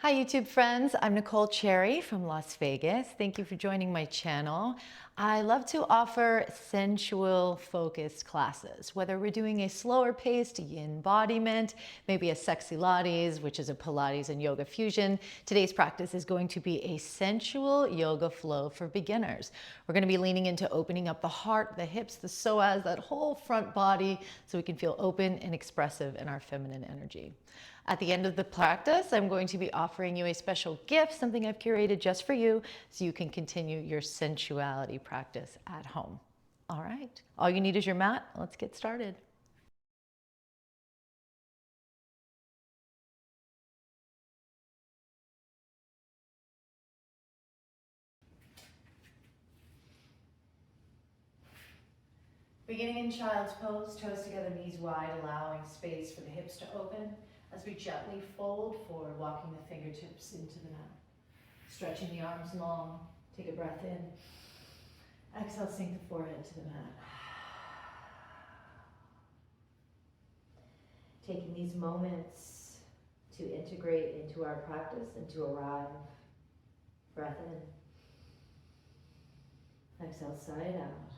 Hi YouTube friends, I'm Nicole Cherry from Las Vegas. Thank you for joining my channel. I love to offer sensual focused classes, whether we're doing a slower paced embodiment, maybe a sexy Pilates, which is a Pilates and yoga fusion. Today's practice is going to be a sensual yoga flow for beginners. We're going to be leaning into opening up the heart, the hips, the psoas, that whole front body so we can feel open and expressive in our feminine energy. At the end of the practice, I'm going to be offering you a special gift, something I've curated just for you, so you can continue your sensuality practice at home. All right, all you need is your mat. Let's get started. Beginning in child's pose, toes together, knees wide, allowing space for the hips to open as we gently fold forward, walking the fingertips into the mat. Stretching the arms long, take a breath in. Exhale, sink the forehead to the mat. Taking these moments to integrate into our practice and to arrive. Breath in. Exhale, sigh out.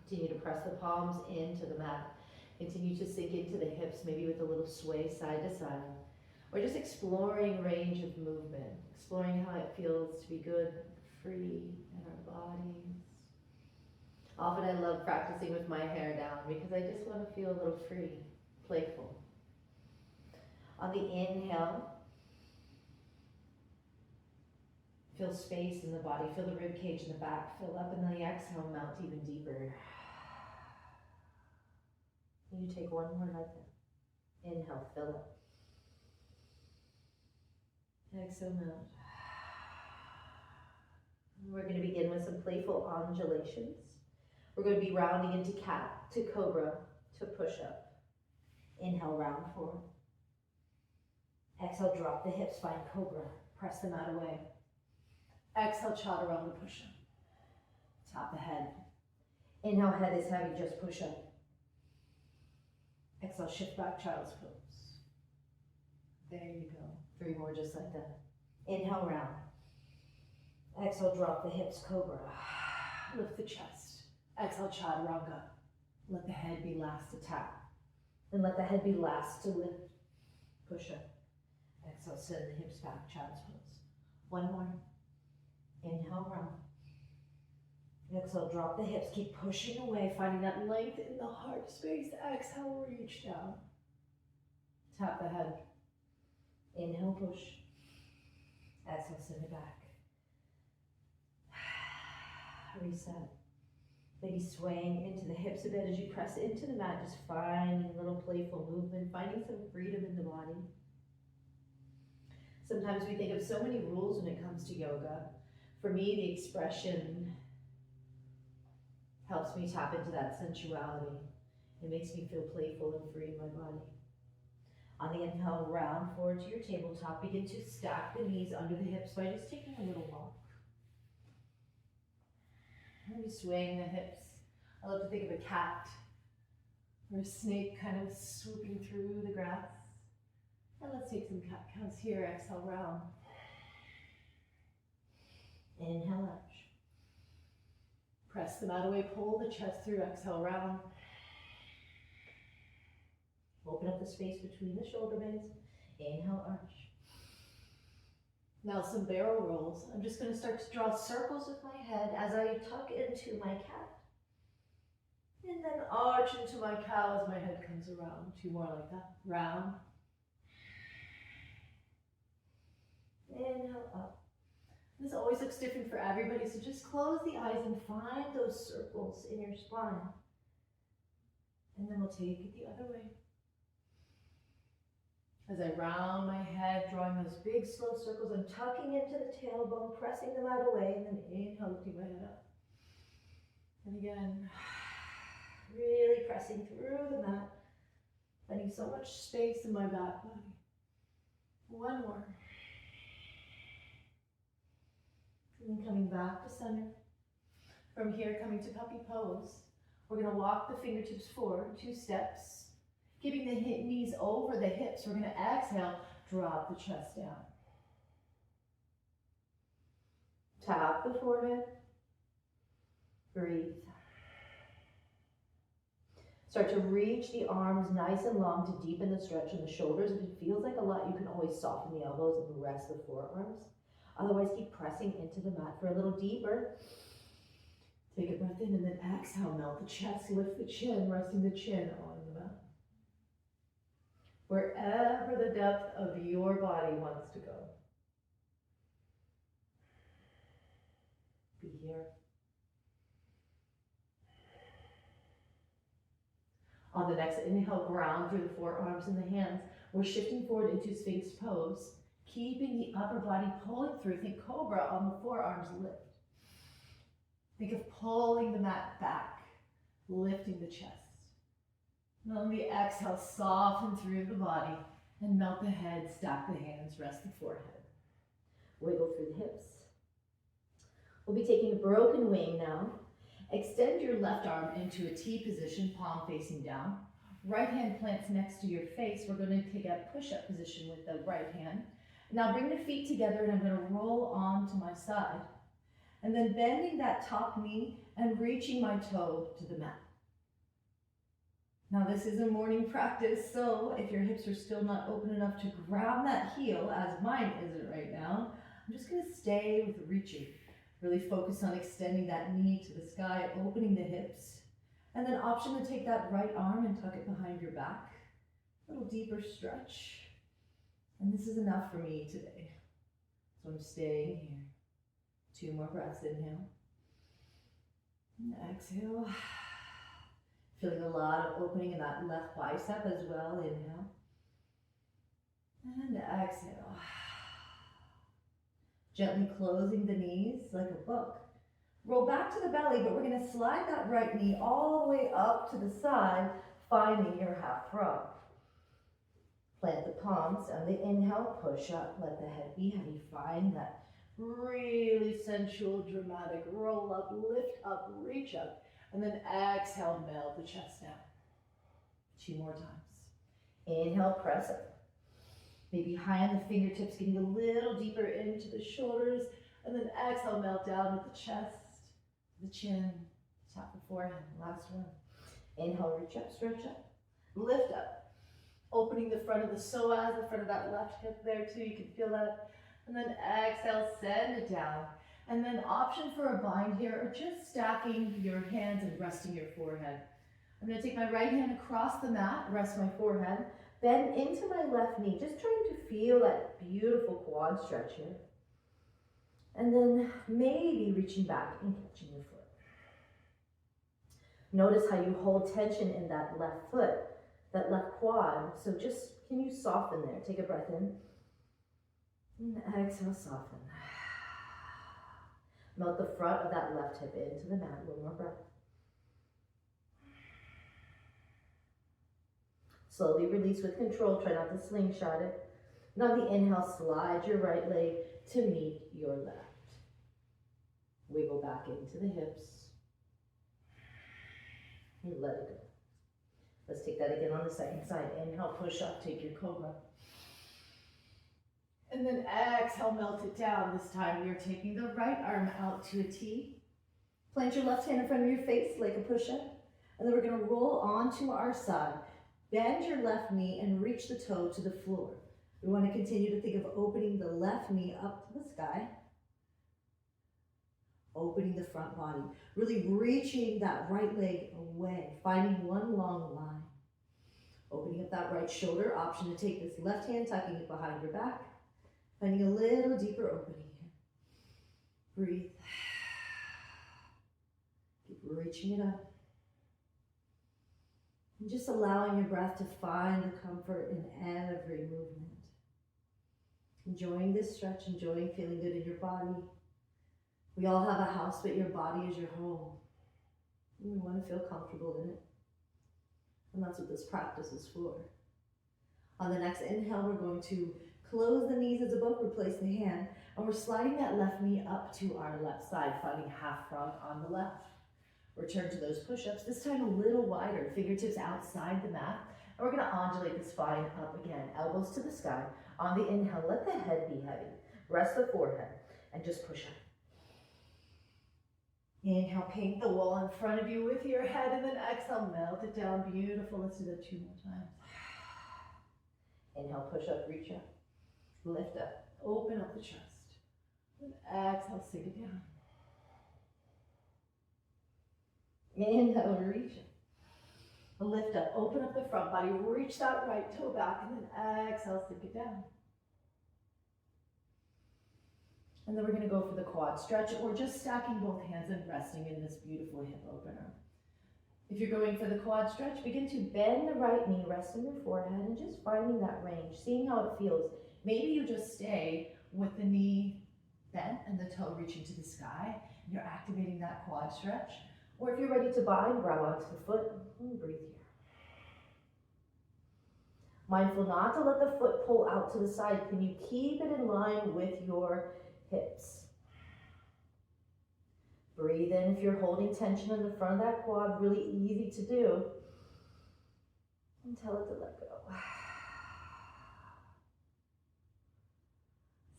Continue to press the palms into the mat. Continue to sink into the hips, maybe with a little sway side to side. Or just exploring range of movement, exploring how it feels to be good, free in our bodies. Often I love practicing with my hair down because I just want to feel a little free, playful. On the inhale, feel space in the body, feel the rib cage in the back fill up, and then the exhale, mount even deeper. You take one more like that. Inhale, fill up. Exhale, mount. We're going to begin with some playful undulations. We're going to be rounding into cat, to cobra, to push up. Inhale, round forward. Exhale, drop the hips, find cobra. Press the mat away. Exhale, chaturanga, push up. Tap the head. Inhale, head is heavy, just push up. Exhale, shift back, child's pose. There you go. 3 more just like that. Inhale, round. Exhale, drop the hips, cobra. Lift the chest. Exhale, chaturanga. Let the head be last to tap. Then let the head be last to lift. Push up. Exhale, send the hips back, child's pose. 1 more. Inhale, round. Exhale, drop the hips, keep pushing away, finding that length in the heart space. Exhale, reach down. Tap the head. Inhale, push. Exhale, send it back. Reset. Maybe swaying into the hips a bit as you press into the mat, just finding a little playful movement, finding some freedom in the body. Sometimes we think of so many rules when it comes to yoga. For me, the expression helps me tap into that sensuality. It makes me feel playful and free in my body. On the inhale, round forward to your tabletop. Begin to stack the knees under the hips by just taking a little walk. Maybe swaying the hips. I love to think of a cat or a snake kind of swooping through the grass. And let's take some cat counts here. Exhale, round. Inhale, arch. Press the mat away, pull the chest through, exhale, round. Open up the space between the shoulder blades. Inhale, arch. Now some barrel rolls. I'm just going to start to draw circles with my head as I tuck into my cat. And then arch into my cow as my head comes around. 2 more like that. Round. Inhale, up. This always looks different for everybody, so just close the eyes and find those circles in your spine. And then we'll take it the other way. As I round my head, drawing those big slow circles, I'm tucking into the tailbone, pressing them out away, and then inhale, lifting my head up. And again, really pressing through the mat, finding so much space in my back body. 1 more. And then coming back to center. From here, coming to puppy pose. We're going to walk the fingertips forward, 2 steps. Keeping the knees over the hips. We're going to exhale, Drop the chest down. Tap the forehead. Breathe. Start to reach the arms nice and long to deepen the stretch in the shoulders. If it feels like a lot, you can always soften the elbows and rest the forearms. Otherwise, keep pressing into the mat for a little deeper. Take a breath in and then exhale, melt the chest, lift the chin, resting the chin on the mat. Wherever the depth of your body wants to go. Be here. On the next inhale, ground through the forearms and the hands. We're shifting forward into Sphinx pose, keeping the upper body pulling through. Think cobra on the forearms, lift. Think of pulling the mat back, lifting the chest. And on the exhale, soften through the body and melt the head, stack the hands, rest the forehead. Wiggle through the hips. We'll be taking a broken wing now. Extend your left arm into a T position, palm facing down. Right hand plants next to your face. We're going to take a push-up position with the right hand. Now bring the feet together and I'm going to roll on to my side. And then bending that top knee and reaching my toe to the mat. Now this is a morning practice, so if your hips are still not open enough to grab that heel, as mine isn't right now, I'm just going to stay with reaching. Really focus on extending that knee to the sky, opening the hips. And then option to take that right arm and tuck it behind your back. A little deeper stretch. And this is enough for me today. So I'm staying here. 2 more breaths, inhale. And exhale. Feeling a lot of opening in that left bicep as well, inhale. And exhale. Gently closing the knees like a book. Roll back to the belly, but we're going to slide that right knee all the way up to the side, finding your half frog. Plant the palms on the inhale, push up, let the head be heavy. Find that really sensual, dramatic roll up, lift up, reach up, and then exhale, melt the chest down. 2 more times. Inhale, press up. Maybe high on the fingertips, getting a little deeper into the shoulders, and then exhale, melt down with the chest, the chin, tap the forehead. Last one. Inhale, reach up, stretch up, lift up. Opening the front of the psoas, the front of that left hip there too, you can feel that. And then exhale, send it down. And then option for a bind here, or just stacking your hands and resting your forehead. I'm going to take my right hand across the mat, rest my forehead, bend into my left knee, just trying to feel that beautiful quad stretch here. And then maybe reaching back and catching your foot. Notice how you hold tension in that left foot, that left quad. So just, can you soften there? Take a breath in. And exhale, soften. Melt the front of that left hip into the mat. 1 more breath. Slowly release with control. Try not to slingshot it. And on the inhale, slide your right leg to meet your left. Wiggle back into the hips. And let it go. Let's take that again on the second side. Inhale, push up, take your cobra. And then exhale, melt it down. This time you're taking the right arm out to a T. Plant your left hand in front of your face like a push-up. And then we're going to roll onto our side. Bend your left knee and reach the toe to the floor. We want to continue to think of opening the left knee up to the sky. Opening the front body. Really reaching that right leg away. Finding one long line. Opening up that right shoulder. Option to take this left hand, tucking it behind your back. Finding a little deeper opening here. Breathe. Keep reaching it up. And just allowing your breath to find the comfort in every movement. Enjoying this stretch, enjoying feeling good in your body. We all have a house, but your body is your home. And we want to feel comfortable in it. And that's what this practice is for. On the next inhale, we're going to close the knees as a book, replace the hand, and we're sliding that left knee up to our left side, finding half frog on the left. Return to those push-ups, this time a little wider, fingertips outside the mat, and we're going to undulate the spine up again, elbows to the sky, On the inhale, let the head be heavy. Rest the forehead and just push up. Inhale, paint the wall in front of you with your head, and then exhale, melt it down. Beautiful. Let's do that 2 more times. Inhale, push up, reach up. Lift up, open up the chest. And exhale, sink it down. Inhale, reach up. Lift up, open up the front body, reach that right toe back, and then exhale, sink it down. And then we're gonna go for the quad stretch, or just stacking both hands and resting in this beautiful hip opener. If you're going for the quad stretch, begin to bend the right knee, rest on your forehead, and just finding that range, seeing how it feels. Maybe you just stay with the knee bent and the toe reaching to the sky, and you're activating that quad stretch. Or if you're ready to bind, grab onto the foot and breathe here. Mindful not to let the foot pull out to the side. Can you keep it in line with your hips? Breathe in if you're holding tension in the front of that quad, really easy to do. And tell it to let go.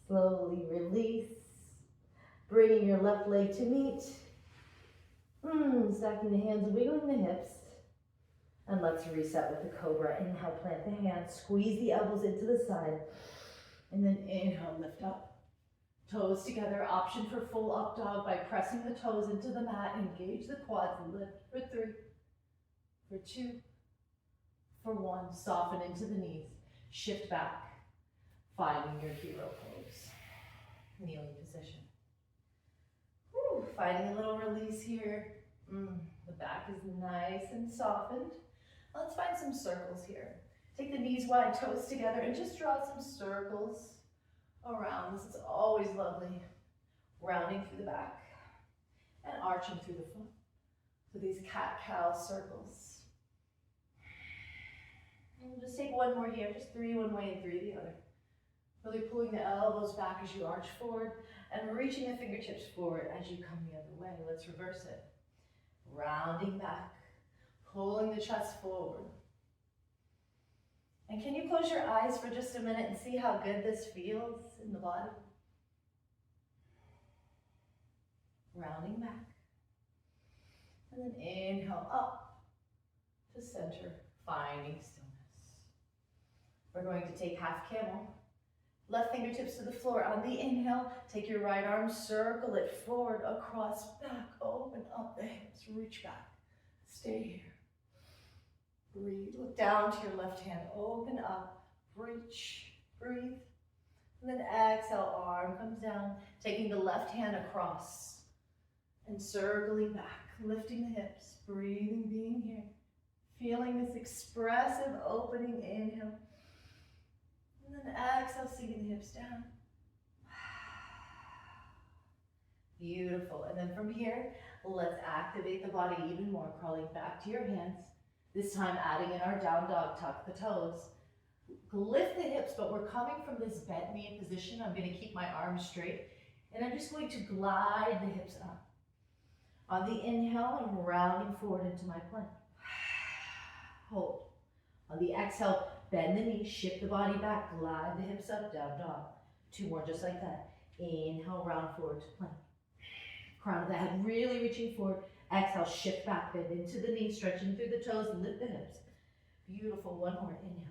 Slowly release. Bringing your left leg to meet. Stacking the hands, wiggling the hips. And let's reset with the cobra. Inhale, plant the hands, squeeze the elbows into the side. And then inhale, lift up. Toes together, option for full up dog by pressing the toes into the mat. Engage the quads, lift for 3, for 2, for 1. Soften into the knees. Shift back, finding your hero pose. Kneeling position. Finding a little release here. The back is nice and softened. Let's find some circles here. Take the knees wide, toes together, and just draw some circles around. This is always lovely. Rounding through the back and arching through the front. So these cat-cow circles. And we'll just take 1 more here, just 3 one way and 3 the other. Really pulling the elbows back as you arch forward and reaching the fingertips forward as you come the other way. Let's reverse it. Rounding back, pulling the chest forward. And can you close your eyes for just a minute and see how good this feels in the body? Rounding back. And then inhale up to center, finding stillness. We're going to take half camel. Left fingertips to the floor. On the inhale, take your right arm, circle it forward, across, back, open up the hips, reach back. Stay here. Breathe. Look down to your left hand, open up, reach, breathe. And then exhale, arm comes down, taking the left hand across and circling back, lifting the hips, breathing, being here. Feeling this expressive opening inhale. And then exhale, sinking the hips down. Beautiful. And then from here, let's activate the body even more, crawling back to your hands. This time adding in our down dog, tuck the toes. Lift the hips, but we're coming from this bent knee position. I'm going to keep my arms straight. And I'm just going to glide the hips up. On the inhale, I'm rounding forward into my plank. Hold. On the exhale, bend the knees, shift the body back, glide the hips up, down dog. 2 more just like that. Inhale, round forward to plank. Crown of the head really reaching forward. Exhale, shift back, bend into the knees, stretching through the toes, lift the hips. Beautiful, 1 more, inhale.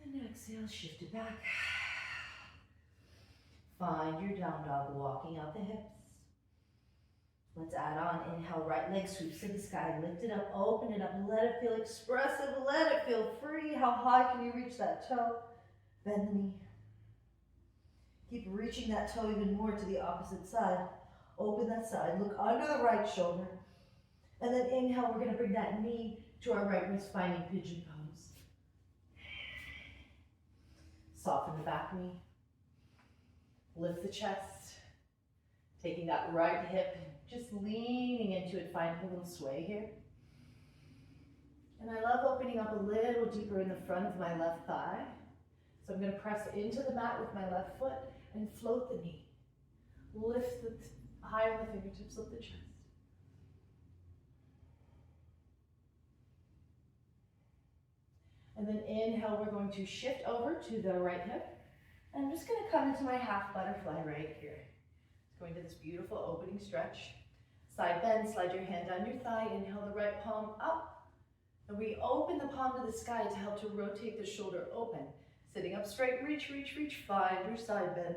And exhale, shift it back. Find your down dog, walking out the hips. Let's add on, inhale, right leg sweeps to the sky, lift it up, open it up, let it feel expressive, let it feel free. How high can you reach that toe? Bend the knee. Keep reaching that toe even more to the opposite side. Open that side, look under the right shoulder. And then inhale, we're gonna bring that knee to our right wrist, finding pigeon pose. Soften the back knee. Lift the chest. Taking that right hip, just leaning into it, finding a little sway here. And I love opening up a little deeper in the front of my left thigh. So I'm going to press into the mat with my left foot and float the knee. Lift the high on the fingertips, lift the chest. And then inhale, we're going to shift over to the right hip. And I'm just going to come into my half butterfly right here. Going to this beautiful opening stretch. Side bend, slide your hand down your thigh, inhale the right palm up. And we open the palm to the sky to help to rotate the shoulder open. Sitting up straight, reach, reach, reach, find your side bend.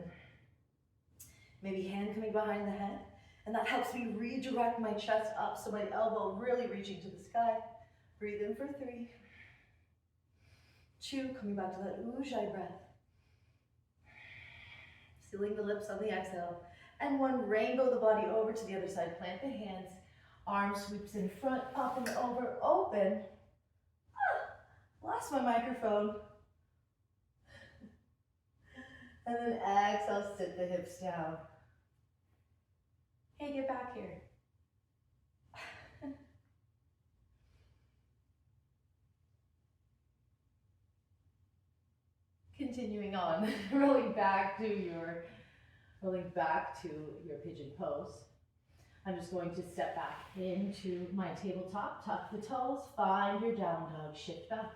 Maybe hand coming behind the head. And that helps me redirect my chest up so my elbow really reaching to the sky. Breathe in for 3. 2, coming back to that ujjayi breath. Sealing the lips on the exhale. And 1, rainbow the body over to the other side. Plant the hands. Arm sweeps in front, up and over, open. Lost my microphone. And then exhale, sit the hips down. Hey, get back here. Continuing on, rolling back to your pigeon pose. I'm just going to step back into my tabletop, tuck the toes, find your down dog, shift back.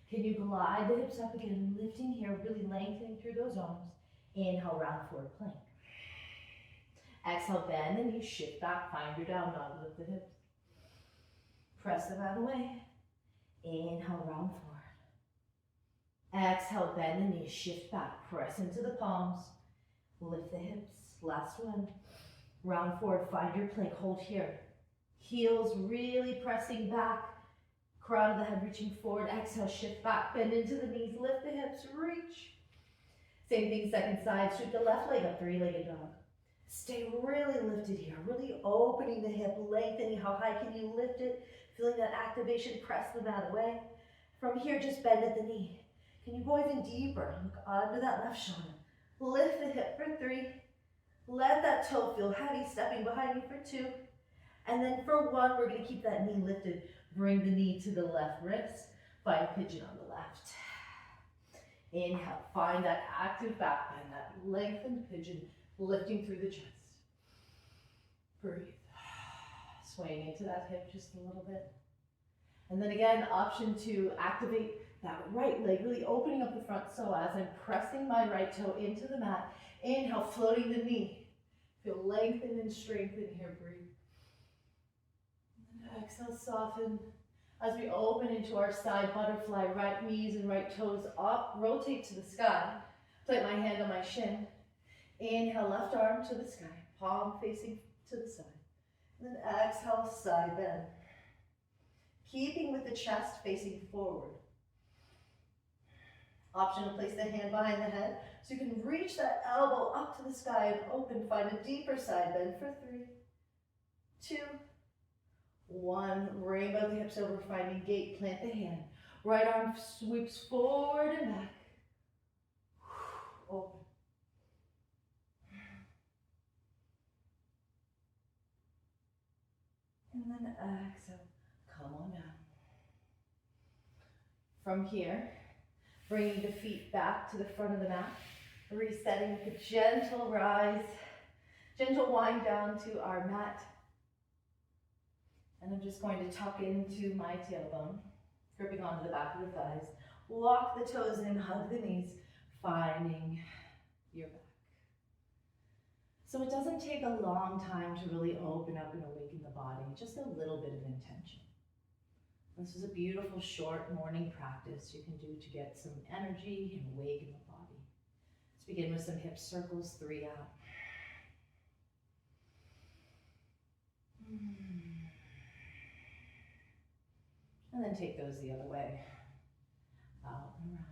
Can you glide the hips up again, lifting here, really lengthening through those arms. Inhale, round forward plank. Exhale, bend the knees, shift back, find your down dog, lift the hips. Press them out of the way. Inhale, round forward. Exhale, bend the knees, shift back, press into the palms, lift the hips. Last one. Round forward, find your plank, hold here. Heels really pressing back, crown of the head reaching forward. Exhale, shift back, bend into the knees, lift the hips, reach. Same thing, second side, sweep the left leg up, 3-legged dog. Stay really lifted here, really opening the hip, lengthening. How high can you lift it? Feeling that activation, press them out of the way. From here, just bend at the knee. Can you go even deeper? Look under that left shoulder. Lift the hip for 3. Let that toe feel heavy, stepping behind you for 2. And then for 1, we're going to keep that knee lifted. Bring the knee to the left wrist. Find pigeon on the left. Inhale, find that active back bend, that lengthened pigeon, lifting through the chest. Breathe. Swaying into that hip just a little bit. And then again, option to activate that right leg, really opening up the front. So as I'm pressing my right toe into the mat, inhale, floating the knee. Feel lengthen and strengthen here, breathe. And exhale, soften. As we open into our side butterfly, right knees and right toes up, rotate to the sky. Plant my hand on my shin. Inhale, left arm to the sky, palm facing to the side. And then exhale, side bend. Keeping with the chest facing forward. Option to place the hand behind the head so you can reach that elbow up to the sky and open. Find a deeper side bend for 3, 2, 1. Rainbow the hips over, finding gate, plant the hand. Right arm sweeps forward and back. Open. And then exhale, come on down. From here, bringing the feet back to the front of the mat, resetting with a gentle rise, gentle wind down to our mat. And I'm just going to tuck into my tailbone, gripping onto the back of the thighs. Walk the toes in, hug the knees, finding your back. So it doesn't take a long time to really open up and awaken the body, just a little bit of intention. This is a beautiful short morning practice you can do to get some energy and awaken the body. Let's begin with some hip circles, 3 out. And then take those the other way, out and around.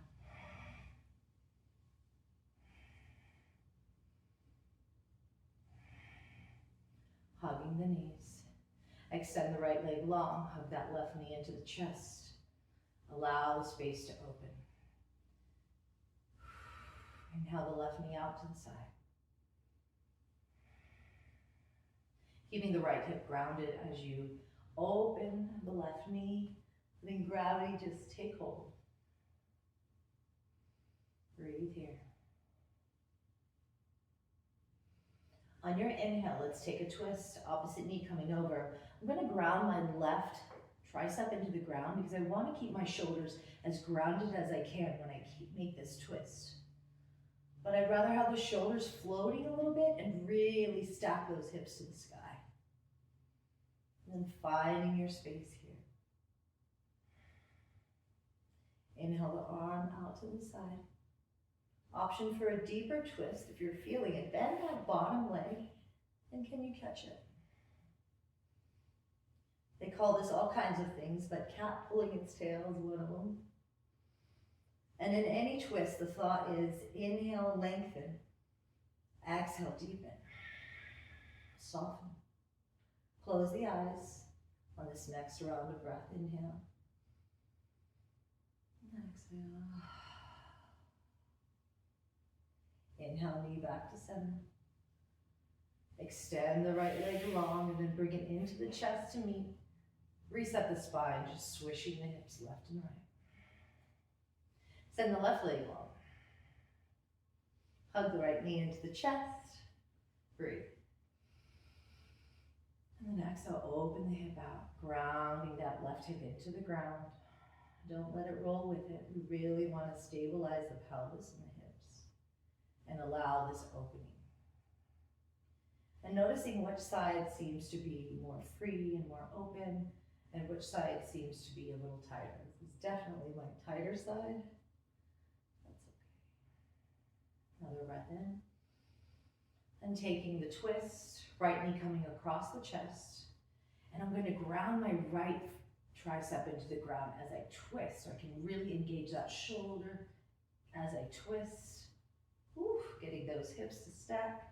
Hugging the knees. Extend the right leg long, hug that left knee into the chest. Allow the space to open. Inhale the left knee out to the side. Keeping the right hip grounded as you open the left knee, letting gravity just take hold. Breathe here. On your inhale, let's take a twist, opposite knee coming over. I'm going to ground my left tricep into the ground, because I want to keep my shoulders as grounded as I can when I make this twist. But I'd rather have the shoulders floating a little bit and really stack those hips to the sky. And then finding your space here. Inhale the arm out to the side. Option for a deeper twist if you're feeling it. Bend that bottom leg, and can you catch it? They call this all kinds of things, but cat pulling its tail is one of them. And in any twist, the thought is inhale, lengthen. Exhale, deepen. Soften. Close the eyes on this next round of breath. Inhale. Exhale. Inhale, knee back to center. Extend the right leg long and then bring it into the chest to meet. Reset the spine, just swishing the hips left and right. Send the left leg long. Hug the right knee into the chest. Breathe. And then exhale, open the hip out, grounding that left hip into the ground. Don't let it roll with it. We really want to stabilize the pelvis and the hips and allow this opening. And noticing which side seems to be more free and more open, and which side seems to be a little tighter. This is definitely my tighter side. That's okay. Another breath in. And taking the twist, right knee coming across the chest. And I'm going to ground my right tricep into the ground as I twist, so I can really engage that shoulder as I twist. Whew, getting those hips to stack.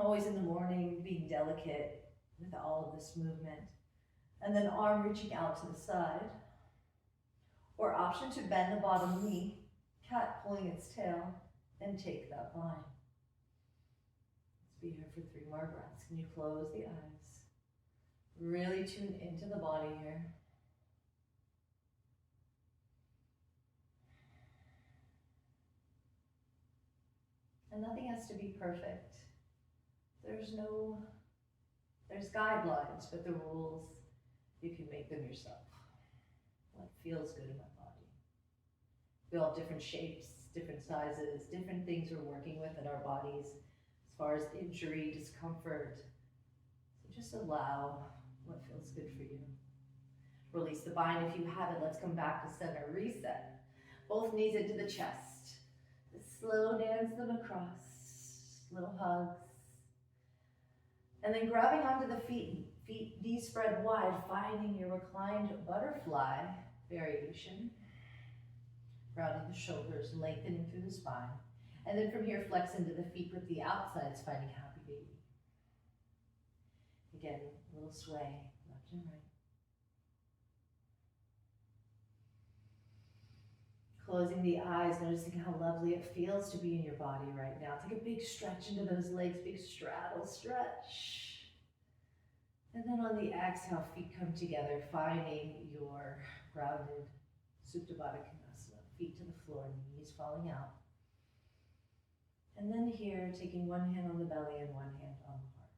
Always in the morning, being delicate with all of this movement. And then arm reaching out to the side. Or option to bend the bottom knee, cat pulling its tail, and take that line. Let's be here for 3 more breaths. Can you close the eyes? Really tune into the body here. And nothing has to be perfect. There's guidelines, but the rules, you can make them yourself. What feels good in my body? We all have different shapes, different sizes, different things we're working with in our bodies as far as injury, discomfort. So just allow what feels good for you. Release the bind if you have it. Let's come back to center. Reset. Both knees into the chest. Slow dance them across. Little hugs. And then grabbing onto the feet, knees spread wide, finding your reclined butterfly variation. Rounding the shoulders, lengthening through the spine. And then from here, flex into the feet with the outsides, finding happy baby. Again, a little sway, left and right. Closing the eyes, noticing how lovely it feels to be in your body right now. Take a big stretch into those legs, big straddle stretch. And then on the exhale, feet come together, finding your grounded Supta Baddha Konasana. Feet to the floor, knees falling out. And then here, taking one hand on the belly and one hand on the heart.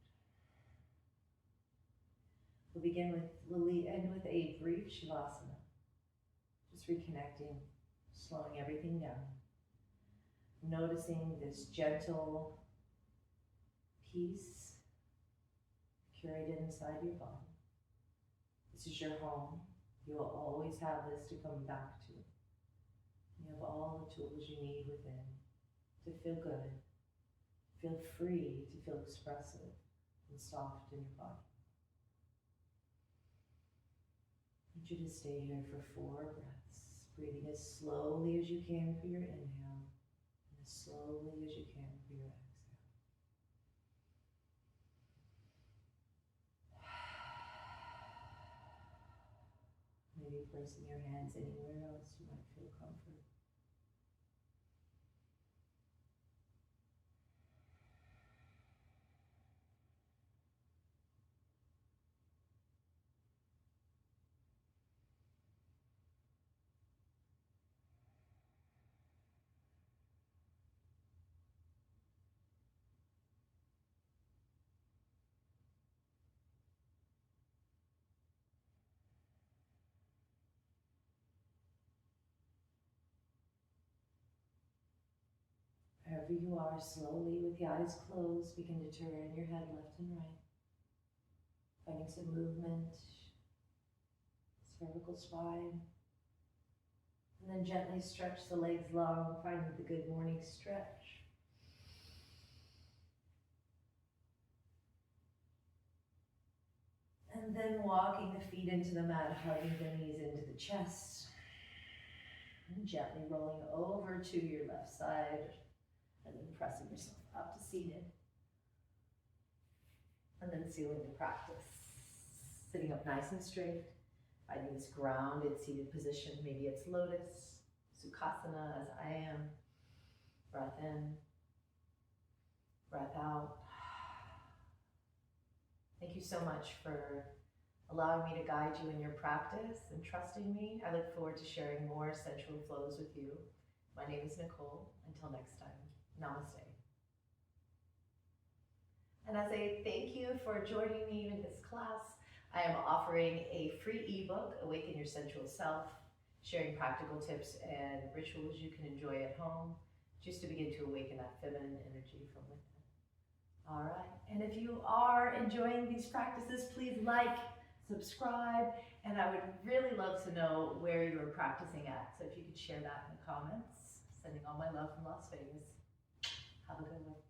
We'll end with a brief shavasana. Just reconnecting. Slowing everything down. Noticing this gentle peace curated inside your body. This is your home. You will always have this to come back to. You have all the tools you need within to feel good, feel free, to feel expressive and soft in your body. I want you to stay here for 4 breaths. Breathing as slowly as you can for your inhale, and as slowly as you can for your exhale. Maybe placing your hands anywhere else you might feel comfort. wherever you are, slowly with the eyes closed, begin to turn your head left and right. Finding some movement, cervical spine. And then gently stretch the legs long, finding the good morning stretch. And then walking the feet into the mat, hugging the knees into the chest. And gently rolling over to your left side. And then pressing yourself up to seated. And then sealing the practice. Sitting up nice and straight. Finding this grounded seated position. Maybe it's lotus, sukhasana as I am. Breath in, breath out. Thank you so much for allowing me to guide you in your practice and trusting me. I look forward to sharing more sensual flows with you. My name is Nicole. Until next time, namaste. And as a thank you for joining me in this class, I am offering a free ebook, Awaken Your Sensual Self, sharing practical tips and rituals you can enjoy at home, just to begin to awaken that feminine energy from within. All right, and if you are enjoying these practices, please like, subscribe, and I would really love to know where you're practicing at. So if you could share that in the comments. Sending all my love from Las Vegas. Have a good one.